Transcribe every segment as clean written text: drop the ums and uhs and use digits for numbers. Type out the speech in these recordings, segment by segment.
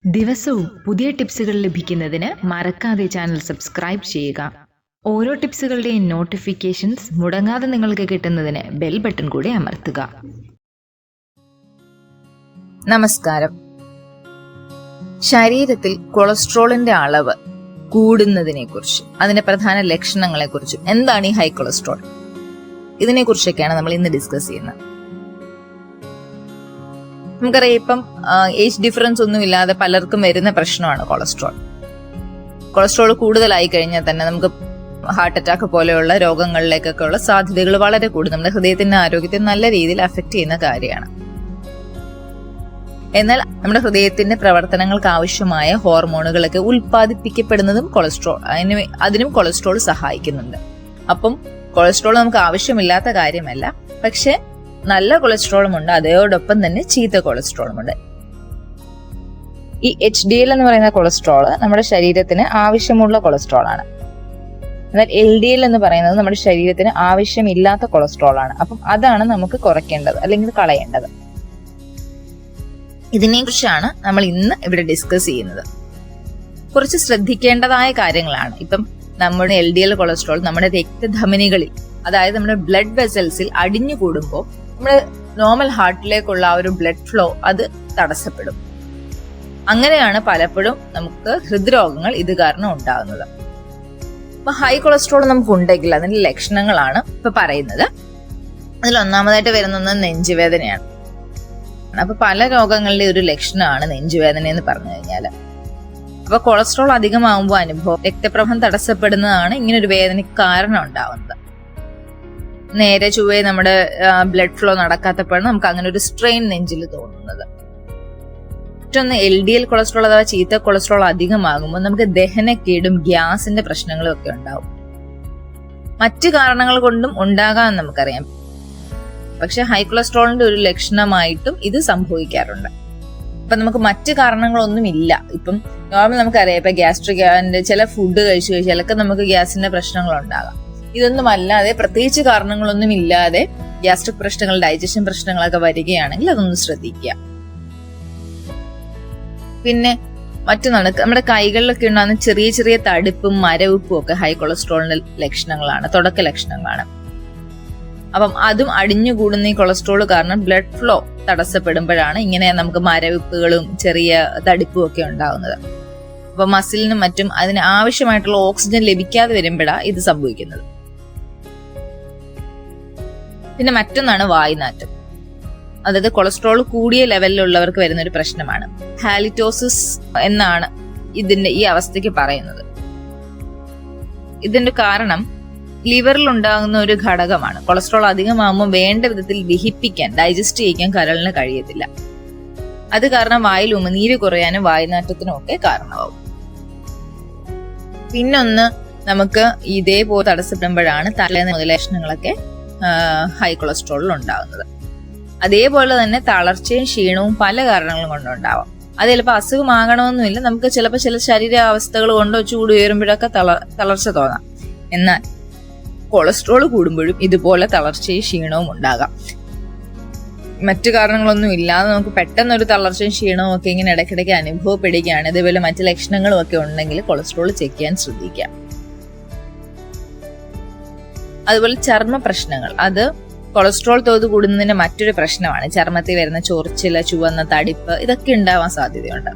ദിവസവും പുതിയ ടിപ്സുകൾ ലഭിക്കുന്നതിന് മറക്കാതെ ചാനൽ സബ്സ്ക്രൈബ് ചെയ്യുക. ഓരോ ടിപ്സുകളുടെയും നോട്ടിഫിക്കേഷൻസ് മുടങ്ങാതെ നിങ്ങൾക്ക് കിട്ടുന്നതിന് ബെൽ ബട്ടൺ കൂടി അമർത്തുക. നമസ്കാരം. ശരീരത്തിൽ കൊളസ്ട്രോളിന്റെ അളവ് കൂടുന്നതിനെ കുറിച്ചും അതിന്റെ പ്രധാന ലക്ഷണങ്ങളെ കുറിച്ചും, എന്താണ് ഈ ഹൈ കൊളസ്ട്രോൾ, ഇതിനെ കുറിച്ചൊക്കെയാണ് നമ്മൾ ഇന്ന് ഡിസ്കസ് ചെയ്യുന്നത്. നമുക്കറിയാം, ഇപ്പം ഏജ് ഡിഫറൻസ് ഒന്നും ഇല്ലാതെ പലർക്കും വരുന്ന പ്രശ്നമാണ് കൊളസ്ട്രോൾ. കൊളസ്ട്രോൾ കൂടുതലായി കഴിഞ്ഞാൽ തന്നെ നമുക്ക് ഹാർട്ട് അറ്റാക്ക് പോലെയുള്ള രോഗങ്ങളിലേക്കൊക്കെ ഉള്ള സാധ്യതകൾ വളരെ കൂടും. നമ്മുടെ ഹൃദയത്തിന്റെ ആരോഗ്യത്തെ നല്ല രീതിയിൽ അഫക്റ്റ് ചെയ്യുന്ന കാര്യമാണ്. എന്നാൽ നമ്മുടെ ഹൃദയത്തിന്റെ പ്രവർത്തനങ്ങൾക്ക് ആവശ്യമായ ഹോർമോണുകളൊക്കെ ഉൽപ്പാദിപ്പിക്കപ്പെടുന്നതും കൊളസ്ട്രോൾ, അതിനും കൊളസ്ട്രോൾ സഹായിക്കുന്നുണ്ട്. അപ്പം കൊളസ്ട്രോൾ നമുക്ക് ആവശ്യമില്ലാത്ത കാര്യമല്ല, പക്ഷെ നല്ല കൊളസ്ട്രോളും ഉണ്ട്, അതോടൊപ്പം തന്നെ ചീത്ത കൊളസ്ട്രോളും ഉണ്ട്. ഈ HDL എന്ന് പറയുന്ന കൊളസ്ട്രോൾ നമ്മുടെ ശരീരത്തിന് ആവശ്യമുള്ള കൊളസ്ട്രോൾ ആണ്. എന്നാൽ LDL എന്ന് പറയുന്നത് നമ്മുടെ ശരീരത്തിന് ആവശ്യമില്ലാത്ത കൊളസ്ട്രോൾ ആണ്. അപ്പം അതാണ് നമുക്ക് കുറയ്ക്കേണ്ടത് അല്ലെങ്കിൽ കളയേണ്ടത്. ഇതിനെക്കുറിച്ചാണ് നമ്മൾ ഇന്ന് ഇവിടെ ഡിസ്കസ് ചെയ്യുന്നത്. കുറച്ച് ശ്രദ്ധിക്കേണ്ടതായ കാര്യങ്ങളാണ്. ഇപ്പം നമ്മുടെ LDL കൊളസ്ട്രോൾ നമ്മുടെ രക്തധമനികളിൽ, അതായത് നമ്മുടെ ബ്ലഡ് വെസൽസിൽ അടിഞ്ഞു കൂടുമ്പോൾ നമ്മുടെ നോർമൽ ഹാർട്ടിലേക്കുള്ള ആ ഒരു ബ്ലഡ് ഫ്ലോ അത് തടസ്സപ്പെടും. അങ്ങനെയാണ് പലപ്പോഴും നമുക്ക് ഹൃദ്രോഗങ്ങൾ ഇത് കാരണം ഉണ്ടാകുന്നത്. അപ്പൊ ഹൈ കൊളസ്ട്രോൾ നമുക്ക് ഉണ്ടെങ്കിൽ അതിന്റെ ലക്ഷണങ്ങളാണ് ഇപ്പൊ പറയുന്നത്. അതിൽ ഒന്നാമതായിട്ട് വരുന്നത് നെഞ്ചുവേദനയാണ്. അപ്പൊ പല രോഗങ്ങളുടെ ഒരു ലക്ഷണമാണ് നെഞ്ചുവേദന എന്ന് പറഞ്ഞു കഴിഞ്ഞാൽ. അപ്പൊ കൊളസ്ട്രോൾ അധികമാകുമ്പോൾ രക്തപ്രവാഹം തടസ്സപ്പെടുന്നതാണ് ഇങ്ങനെ ഒരു വേദനയ്ക്ക് കാരണം ഉണ്ടാവുന്നത്. നേരെ ചൊവ്വേ നമ്മുടെ ബ്ലഡ് ഫ്ലോ നടക്കാത്തപ്പോഴാണ് നമുക്ക് അങ്ങനെ ഒരു സ്ട്രെയിൻ നെഞ്ചിൽ തോന്നുന്നത്. മറ്റൊന്ന് LDL കൊളസ്ട്രോൾ അഥവാ ചീത്ത കൊളസ്ട്രോൾ അധികമാകുമ്പോൾ നമുക്ക് ദഹനക്കേടും ഗ്യാസിന്റെ പ്രശ്നങ്ങളും ഒക്കെ ഉണ്ടാവും. മറ്റു കാരണങ്ങൾ കൊണ്ടും ഉണ്ടാകാമെന്ന് നമുക്കറിയാം, പക്ഷെ ഹൈ കൊളസ്ട്രോളിന്റെ ഒരു ലക്ഷണമായിട്ടും ഇത് സംഭവിക്കാറുണ്ട്. അപ്പൊ നമുക്ക് മറ്റു കാരണങ്ങളൊന്നും ഇല്ല. ഇപ്പം നോർമൽ നമുക്കറിയാം, ഇപ്പൊ ഗ്യാസ്ട്രിക് ചില ഫുഡ് കഴിച്ചു കഴിച്ചാലൊക്കെ നമുക്ക് ഗ്യാസിന്റെ പ്രശ്നങ്ങൾ ഉണ്ടാകാം. ഇതൊന്നും അല്ലാതെ പ്രത്യേകിച്ച് കാരണങ്ങളൊന്നും ഇല്ലാതെ ഗ്യാസ്ട്രിക് പ്രശ്നങ്ങൾ, ഡൈജഷൻ പ്രശ്നങ്ങളൊക്കെ വരികയാണെങ്കിൽ അതൊന്ന് ശ്രദ്ധിക്കുക. പിന്നെ മറ്റൊന്നാണ്, നമ്മുടെ കൈകളിലൊക്കെ ഉണ്ടാകുന്ന ചെറിയ ചെറിയ തടിപ്പും മരവിപ്പും ഒക്കെ ഹൈ കൊളസ്ട്രോളിന്റെ ലക്ഷണങ്ങളാണ്, തുടക്ക ലക്ഷണങ്ങളാണ്. അപ്പം അതും അടിഞ്ഞുകൂടുന്ന ഈ കൊളസ്ട്രോൾ കാരണം ബ്ലഡ് ഫ്ലോ തടസ്സപ്പെടുമ്പോഴാണ് ഇങ്ങനെ നമുക്ക് മരവിപ്പുകളും ചെറിയ തടിപ്പും ഒക്കെ ഉണ്ടാകുന്നത്. അപ്പൊ മസിലിനും മറ്റും അതിന് ആവശ്യമായിട്ടുള്ള ഓക്സിജൻ ലഭിക്കാതെ വരുമ്പോഴാണ് ഇത് സംഭവിക്കുന്നത്. പിന്നെ മറ്റൊന്നാണ് വായുനാറ്റം. അതായത് കൊളസ്ട്രോൾ കൂടിയ ലെവലിലുള്ളവർക്ക് വരുന്ന ഒരു പ്രശ്നമാണ്. ഹാലിറ്റോസിസ് എന്നാണ് ഈ അവസ്ഥയ്ക്ക് പറയുന്നത്. ഇതിന്റെ കാരണം ലിവറിൽ ഉണ്ടാകുന്ന ഒരു ഘടകമാണ്. കൊളസ്ട്രോൾ അധികമാകുമ്പോൾ വേണ്ട വിധത്തിൽ ദഹിപ്പിക്കാൻ, ഡൈജസ്റ്റ് ചെയ്യിക്കാൻ കരളിന് കഴിയത്തില്ല. അത് കാരണം വായിൽ ഉമിനീര് കുറയാനും വായുനാറ്റത്തിനും ഒക്കെ കാരണമാവും. പിന്നൊന്ന്, നമുക്ക് ഇതേപോലെ തടസ്സപ്പെടുമ്പോഴാണ് തലേന്ന് മുതൽ ലക്ഷണങ്ങളൊക്കെ ഹൈ കൊളസ്ട്രോളിൽ ഉണ്ടാകുന്നത്. അതേപോലെ തന്നെ തളർച്ചയും ക്ഷീണവും പല കാരണങ്ങളും കൊണ്ടുണ്ടാവാം. അത് ചിലപ്പോൾ അസുഖമാകണമെന്നില്ല, നമുക്ക് ചിലപ്പോൾ ചില ശരീരാവസ്ഥകൾ കൊണ്ടോ ചൂട് ഉയരുമ്പോഴൊക്കെ തളർച്ച തോന്നാം. എന്നാൽ കൊളസ്ട്രോൾ കൂടുമ്പോഴും ഇതുപോലെ തളർച്ചയും ക്ഷീണവും ഉണ്ടാകാം. മറ്റു കാരണങ്ങളൊന്നും ഇല്ലാതെ നമുക്ക് പെട്ടെന്നൊരു തളർച്ചയും ക്ഷീണവും ഒക്കെ ഇങ്ങനെ ഇടയ്ക്കിടയ്ക്ക് അനുഭവപ്പെടുകയാണ്. ഇതേപോലെ മറ്റു ലക്ഷണങ്ങളും ഒക്കെ ഉണ്ടെങ്കിൽ കൊളസ്ട്രോൾ ചെക്ക് ചെയ്യാൻ ശ്രദ്ധിക്കാം. അതുപോലെ ചർമ്മ പ്രശ്നങ്ങൾ, അത് കൊളസ്ട്രോൾ തോത് കൂടുന്നതിന്റെ മറ്റൊരു പ്രശ്നമാണ്. ചർമ്മത്തിൽ വരുന്ന ചൊറിച്ചില്, ചുവന്ന തടിപ്പ്, ഇതൊക്കെ ഉണ്ടാവാൻ സാധ്യതയുണ്ട്.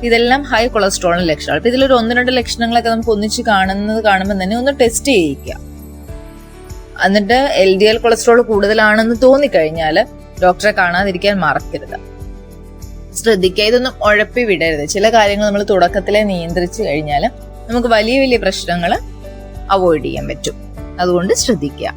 ഇതെല്ലാം ഹൈ കൊളസ്ട്രോളിന്റെ ലക്ഷണമാണ്. അപ്പൊ ഇതിലൊരു 1-2 ലക്ഷണങ്ങളൊക്കെ നമുക്ക് ഒന്നിച്ച് കാണുമ്പോൾ തന്നെ ഒന്ന് ടെസ്റ്റ് ചെയ്യിക്കുക. എന്നിട്ട് LDL കൊളസ്ട്രോൾ കൂടുതലാണെന്ന് തോന്നിക്കഴിഞ്ഞാൽ ഡോക്ടറെ കാണാതിരിക്കാൻ മറക്കരുത്. ശ്രദ്ധിക്കുക, ഇതൊന്നും ഉഴപ്പി വിടരുത്. ചില കാര്യങ്ങൾ നമ്മൾ തുടക്കത്തിലെ നിയന്ത്രിച്ചു കഴിഞ്ഞാൽ നമുക്ക് വലിയ വലിയ പ്രശ്നങ്ങൾ അവോയ്ഡ് ചെയ്യാൻ പറ്റും. അതുകൊണ്ട് ശ്രദ്ധിക്കുക.